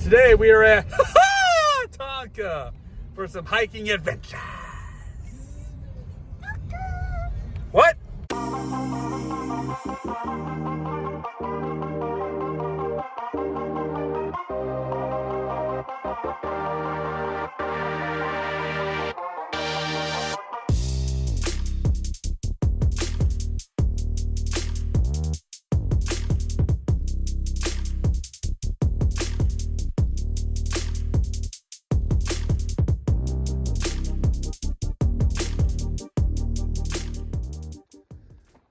Today we are at Ha Ha Tonka for some hiking adventures. What?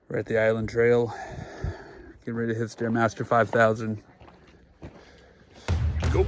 We're at the Island Trail. Getting ready to hit Stairmaster 5000. Go.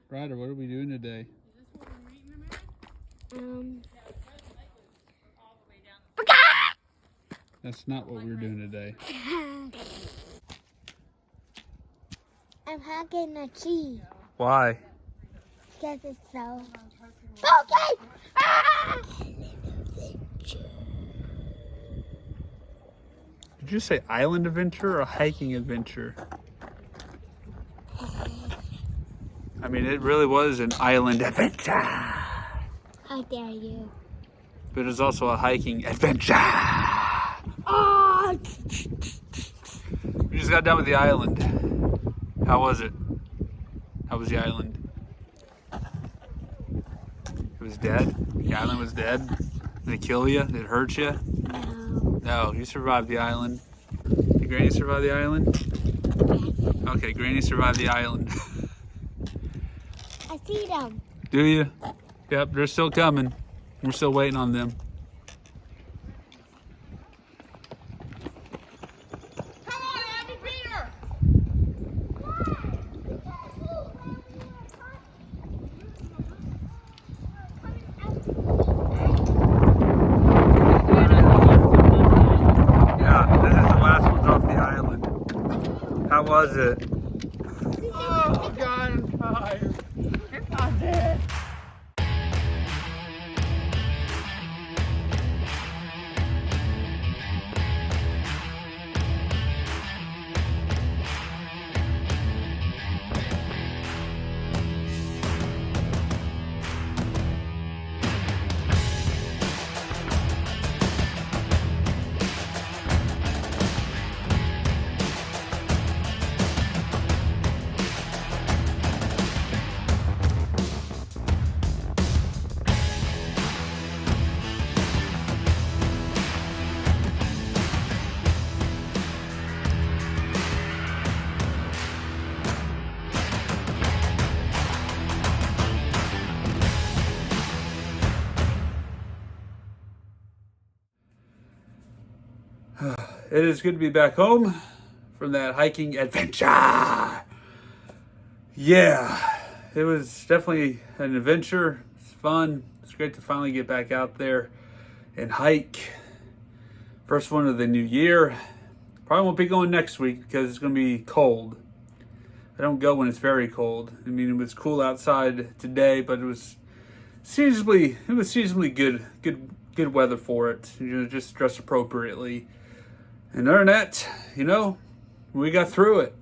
Ryder, what are we doing today? That's not what we're doing today. I'm hugging a tree Why? because it's so okay. Ah! Did you say island adventure or hiking adventure? I mean, it really was an island adventure. How dare you? But it's also a hiking adventure. Oh! We just got done with the island. How was it? How was the island? It was dead? The island was dead? Did it kill you? Did it hurt you? No. No, you survived the island. Did Granny survive the island? Okay, Granny survived the island. I see them. Do you? Yep, they're still coming. We're still waiting on them. Come on, Abby Peter! Yeah, this is the last ones off the island. How was it? Oh, God, I'm tired. I'm dead. It is good to be back home from that hiking adventure. Yeah, it was definitely an adventure. It's fun. It's great to finally get back out there and hike. First one of the new year. Probably won't be going next week because it's going to be cold. I don't go when it's very cold. I mean, it was cool outside today, but it was seasonably good good weather for it. Just dress appropriately. And other than that, we got through it.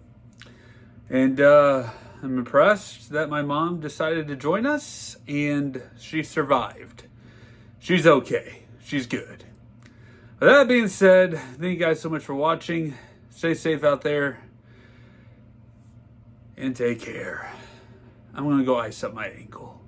And I'm impressed that my mom decided to join us, and she survived. She's okay. She's good. With that being said, thank you guys so much for watching. Stay safe out there. And take care. I'm going to go ice up my ankle.